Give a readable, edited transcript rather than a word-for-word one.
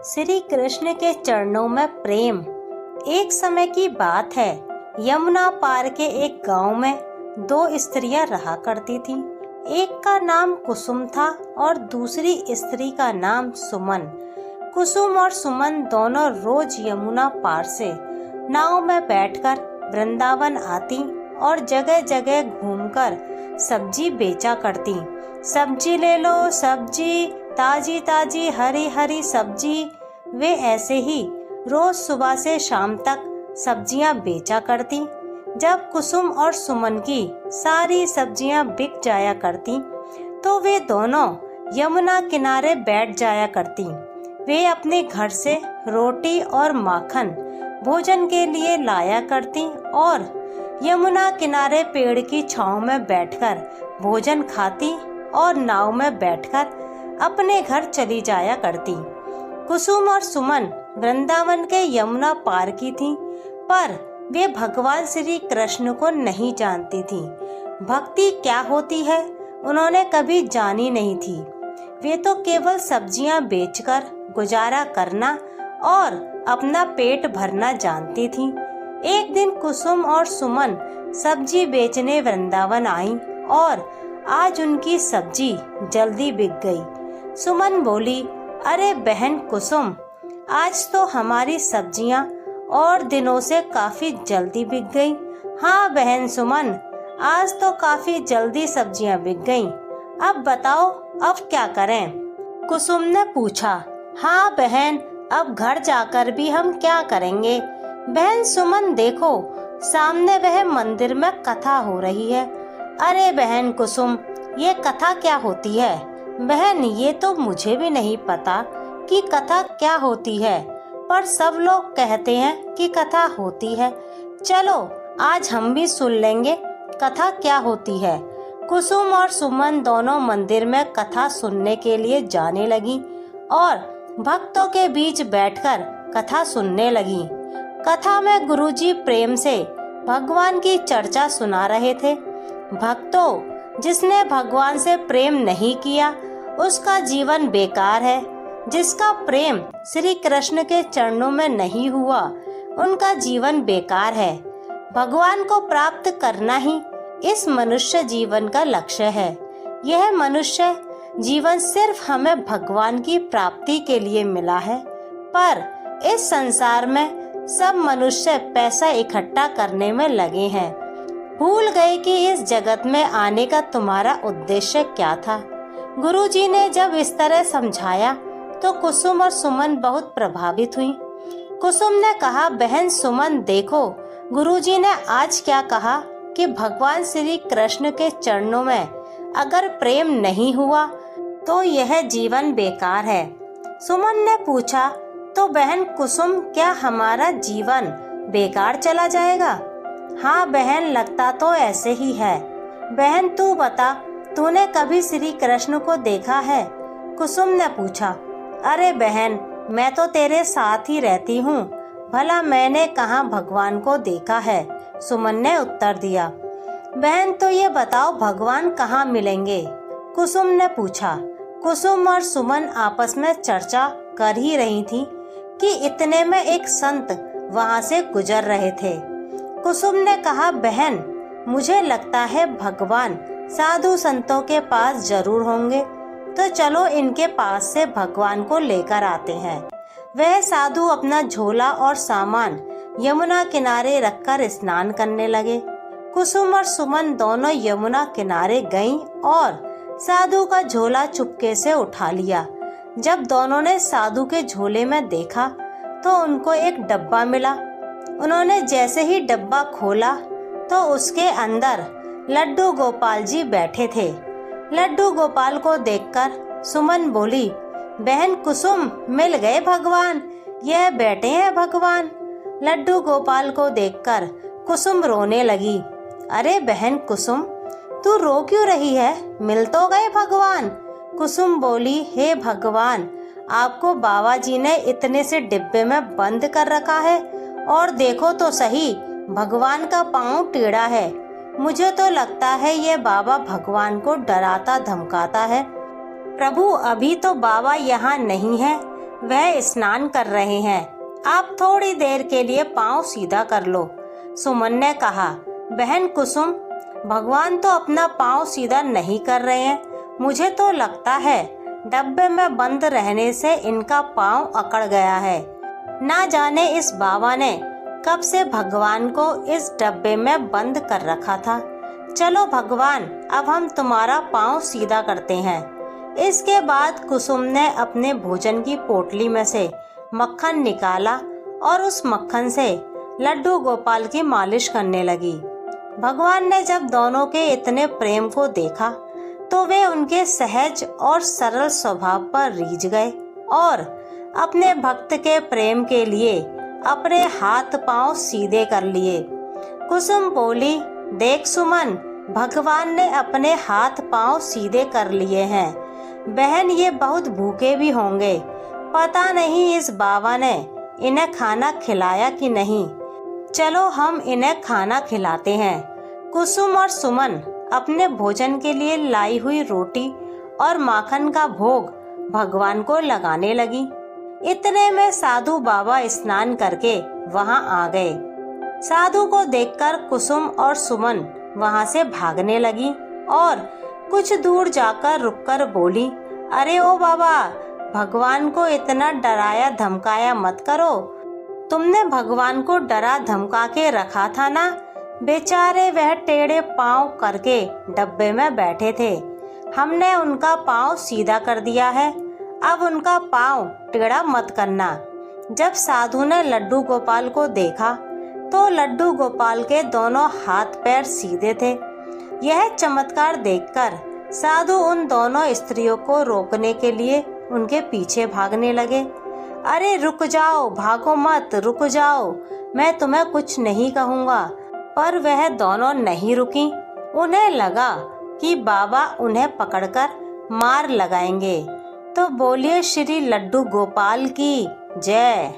श्री कृष्ण के चरणों में प्रेम। एक समय की बात है, यमुना पार के एक गांव में दो स्त्रियां रहा करती थीं। एक का नाम कुसुम था और दूसरी स्त्री का नाम सुमन। कुसुम और सुमन दोनों रोज यमुना पार से नाव में बैठकर वृंदावन आती और जगह जगह घूमकर सब्जी बेचा करती। सब्जी ले लो सब्जी, ताजी ताजी हरी हरी सब्जी। वे ऐसे ही रोज सुबह से शाम तक सब्जियां बेचा करती। जब कुसुम और सुमन की सारी सब्जियां बिक जाया करती तो वे दोनों यमुना किनारे बैठ जाया करती। वे अपने घर से रोटी और माखन भोजन के लिए लाया करती और यमुना किनारे पेड़ की छांव में बैठकर भोजन खाती और नाव में बैठकर अपने घर चली जाया करती। कुसुम और सुमन वृंदावन के यमुना पार की थीं, पर वे भगवान श्री कृष्ण को नहीं जानती थीं। भक्ति क्या होती है उन्होंने कभी जानी नहीं थी। वे तो केवल सब्जियां बेचकर गुजारा करना और अपना पेट भरना जानती थीं। एक दिन कुसुम और सुमन सब्जी बेचने वृंदावन आईं और आज उनकी सब्जी जल्दी बिक गई। सुमन बोली, अरे बहन कुसुम, आज तो हमारी सब्जियां और दिनों से काफी जल्दी बिक गई। हाँ बहन सुमन, आज तो काफी जल्दी सब्जियां बिक गईं। अब बताओ अब क्या करें? कुसुम ने पूछा। हाँ बहन, अब घर जाकर भी हम क्या करेंगे? बहन सुमन देखो, सामने वह मंदिर में कथा हो रही है। अरे बहन कुसुम, ये कथा क्या होती है? बहन ये तो मुझे भी नहीं पता कि कथा क्या होती है, पर सब लोग कहते हैं कि कथा होती है। चलो आज हम भी सुन लेंगे कथा क्या होती है। कुसुम और सुमन दोनों मंदिर में कथा सुनने के लिए जाने लगी और भक्तों के बीच बैठकर कथा सुनने लगी। कथा में गुरुजी प्रेम से भगवान की चर्चा सुना रहे थे। भक्तों, जिसने भगवान से प्रेम नहीं किया उसका जीवन बेकार है। जिसका प्रेम श्री कृष्ण के चरणों में नहीं हुआ उनका जीवन बेकार है। भगवान को प्राप्त करना ही इस मनुष्य जीवन का लक्ष्य है। यह मनुष्य जीवन सिर्फ हमें भगवान की प्राप्ति के लिए मिला है, पर इस संसार में सब मनुष्य पैसा इकट्ठा करने में लगे हैं। भूल गए कि इस जगत में आने का तुम्हारा उद्देश्य क्या था। गुरुजी ने जब इस तरह समझाया तो कुसुम और सुमन बहुत प्रभावित हुई। कुसुम ने कहा, बहन सुमन देखो, गुरुजी ने आज क्या कहा कि भगवान श्री कृष्ण के चरणों में अगर प्रेम नहीं हुआ तो यह जीवन बेकार है। सुमन ने पूछा, तो बहन कुसुम क्या हमारा जीवन बेकार चला जाएगा? हाँ बहन, लगता तो ऐसे ही है। बहन तू बता, तूने कभी श्री कृष्ण को देखा है? कुसुम ने पूछा। अरे बहन, मैं तो तेरे साथ ही रहती हूँ, भला मैंने कहाँ भगवान को देखा है? सुमन ने उत्तर दिया। बहन तो ये बताओ भगवान कहाँ मिलेंगे? कुसुम ने पूछा। कुसुम और सुमन आपस में चर्चा कर ही रही थी कि इतने में एक संत वहाँ से गुजर रहे थे। कुसुम ने कहा, बहन मुझे लगता है भगवान साधु संतों के पास जरूर होंगे, तो चलो इनके पास से भगवान को लेकर आते हैं। वह साधु अपना झोला और सामान यमुना किनारे रखकर स्नान करने लगे। कुसुम और सुमन दोनों यमुना किनारे गईं और साधु का झोला चुपके से उठा लिया। जब दोनों ने साधु के झोले में देखा तो उनको एक डब्बा मिला। उन्होंने जैसे ही डब्बा खोला तो उसके अंदर लड्डू गोपाल जी बैठे थे। लड्डू गोपाल को देखकर सुमन बोली, बहन कुसुम, मिल गए भगवान, यह बैठे हैं भगवान। लड्डू गोपाल को देखकर कुसुम रोने लगी। अरे बहन कुसुम, तू रो क्यों रही है? मिल तो गए भगवान। कुसुम बोली, हे भगवान, आपको बाबा जी ने इतने से डिब्बे में बंद कर रखा है और देखो तो सही, भगवान का पाँव टेढ़ा है। मुझे तो लगता है ये बाबा भगवान को डराता धमकाता है। प्रभु अभी तो बाबा यहाँ नहीं है, वह स्नान कर रहे हैं, आप थोड़ी देर के लिए पाँव सीधा कर लो। सुमन ने कहा, बहन कुसुम, भगवान तो अपना पाँव सीधा नहीं कर रहे हैं। मुझे तो लगता है डब्बे में बंद रहने से इनका पाँव अकड़ गया है। ना जाने इस बाबा ने कब से भगवान को इस डब्बे में बंद कर रखा था। चलो भगवान, अब हम तुम्हारा पाँव सीधा करते हैं। इसके बाद कुसुम ने अपने भोजन की पोटली में से मक्खन निकाला और उस मक्खन से लड्डू गोपाल की मालिश करने लगी। भगवान ने जब दोनों के इतने प्रेम को देखा तो वे उनके सहज और सरल स्वभाव पर रीझ गए और अपने भक्त के प्रेम के लिए अपने हाथ पांव सीधे कर लिए। कुसुम बोली, देख सुमन, भगवान ने अपने हाथ पांव सीधे कर लिए हैं। बहन, ये बहुत भूखे भी होंगे। पता नहीं इस बाबा ने इन्हें खाना खिलाया कि नहीं। चलो हम इन्हें खाना खिलाते हैं। कुसुम और सुमन अपने भोजन के लिए लाई हुई रोटी और माखन का भोग भगवान को लगाने लगी। इतने में साधु बाबा स्नान करके वहां आ गए। साधु को देखकर कुसुम और सुमन वहां से भागने लगी और कुछ दूर जाकर रुककर बोली, अरे ओ बाबा, भगवान को इतना डराया धमकाया मत करो। तुमने भगवान को डरा धमका के रखा था ना। बेचारे वह टेढ़े पांव करके डब्बे में बैठे थे। हमने उनका पांव सीधा कर दिया है, अब उनका पांव टेढ़ा मत करना। जब साधु ने लड्डू गोपाल को देखा तो लड्डू गोपाल के दोनों हाथ पैर सीधे थे। यह चमत्कार देखकर साधु उन दोनों स्त्रियों को रोकने के लिए उनके पीछे भागने लगे। अरे रुक जाओ, भागो मत, रुक जाओ, मैं तुम्हें कुछ नहीं कहूँगा। पर वह दोनों नहीं रुकी। उन्हें लगा कि बाबा उन्हें पकड़कर मार लगाएंगे। तो बोलिए श्री लड्डू गोपाल की जय।